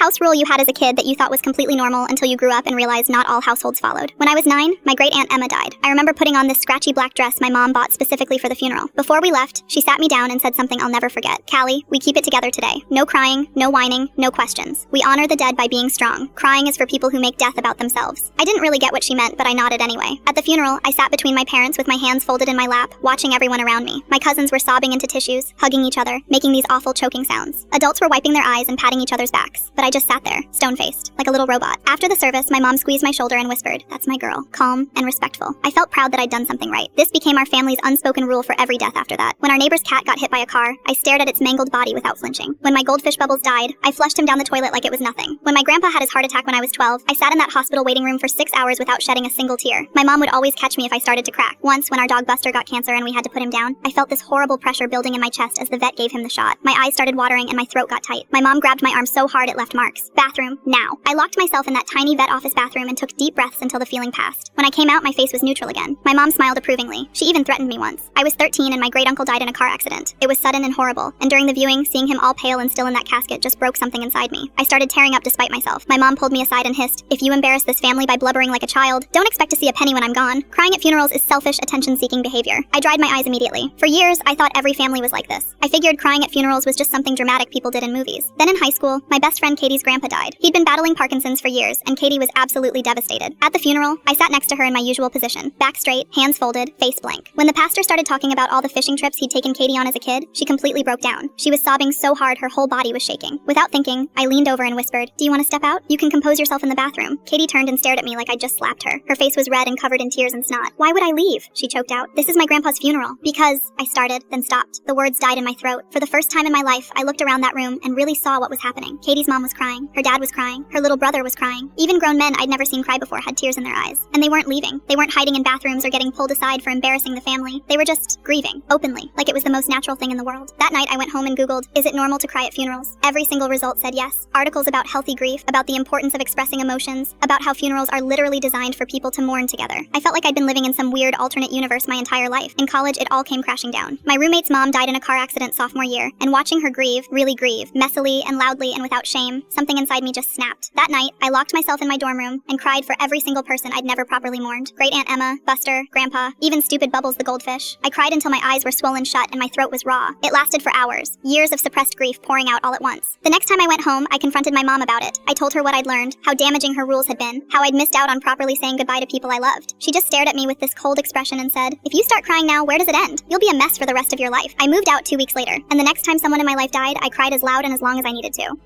house rule you had as a kid that you thought was completely normal until you grew up and realized not all households followed. When I was 9, my great-aunt Emma died. I remember putting on this scratchy black dress my mom bought specifically for the funeral. Before we left, she sat me down and said something I'll never forget. "Callie, we keep it together today. No crying, no whining, no questions. We honor the dead by being strong. Crying is for people who make death about themselves." I didn't really get what she meant, but I nodded anyway. At the funeral, I sat between my parents with my hands folded in my lap, watching everyone around me. My cousins were sobbing into tissues, hugging each other, making these awful choking sounds. Adults were wiping their eyes and patting each other's backs, but I just sat there, stone-faced, like a little robot. After the service, my mom squeezed my shoulder and whispered, "That's my girl," calm and respectful. I felt proud that I'd done something right. This became our family's unspoken rule for every death after that. When our neighbor's cat got hit by a car, I stared at its mangled body without flinching. When my goldfish Bubbles died, I flushed him down the toilet like it was nothing. When my grandpa had his heart attack when I was 12, I sat in that hospital waiting room for 6 hours without shedding a single tear. My mom would always catch me if I started to crack. Once, when our dog Buster got cancer and we had to put him down, I felt this horrible pressure building in my chest as the vet gave him the shot. My eyes started watering and my throat got tight. My mom grabbed my arm so hard it left marks. Bathroom, now. I locked myself in that tiny vet office bathroom and took deep breaths until the feeling passed. When I came out, my face was neutral again. My mom smiled approvingly. She even threatened me once. I was 13 and my great-uncle died in a car accident. It was sudden and horrible, and during the viewing, seeing him all pale and still in that casket just broke something inside me. I started tearing up despite myself. My mom pulled me aside and hissed, "If you embarrass this family by blubbering like a child, don't expect to see a penny when I'm gone." Crying at funerals is selfish, attention-seeking behavior. I dried my eyes immediately. For years, I thought every family was like this. I figured crying at funerals was just something dramatic people did in movies. Then in high school, my best friend Katie's grandpa died. He'd been battling Parkinson's for years, and Katie was absolutely devastated. At the funeral, I sat next to her in my usual position, back straight, hands folded, face blank. When the pastor started talking about all the fishing trips he'd taken Katie on as a kid, she completely broke down. She was sobbing so hard her whole body was shaking. Without thinking, I leaned over and whispered, "Do you want to step out? You can compose yourself in the bathroom." Katie turned and stared at me like I'd just slapped her. Her face was red and covered in tears and snot. "Why would I leave?" she choked out. "This is my grandpa's funeral." "Because," I started, then stopped. The words died in my throat. For the first time in my life, I looked around that room and really saw what was happening. Katie's mom was crying. Her dad was crying. Her little brother was crying. Even grown men I'd never seen cry before had tears in their eyes. And they weren't leaving. They weren't hiding in bathrooms or getting pulled aside for embarrassing the family. They were just grieving, openly, like it was the most natural thing in the world. That night, I went home and Googled, "Is it normal to cry at funerals?" Every single result said yes. Articles about healthy grief, about the importance of expressing emotions, about how funerals are literally designed for people to mourn together. I felt like I'd been living in some weird alternate universe my entire life. In college, it all came crashing down. My roommate's mom died in a car accident sophomore year, and watching her grieve, really grieve, messily and loudly and without shame, something inside me just snapped. That night, I locked myself in my dorm room and cried for every single person I'd never properly mourned. Great-aunt Emma, Buster, Grandpa, even stupid Bubbles the goldfish. I cried until my eyes were swollen shut and my throat was raw. It lasted for hours, years of suppressed grief pouring out all at once. The next time I went home, I confronted my mom about it. I told her what I'd learned, how damaging her rules had been, how I'd missed out on properly saying goodbye to people I loved. She just stared at me with this cold expression and said, "If you start crying now, where does it end? You'll be a mess for the rest of your life." I moved out 2 weeks later, and the next time someone in my life died, I cried as loud and as long as I needed to.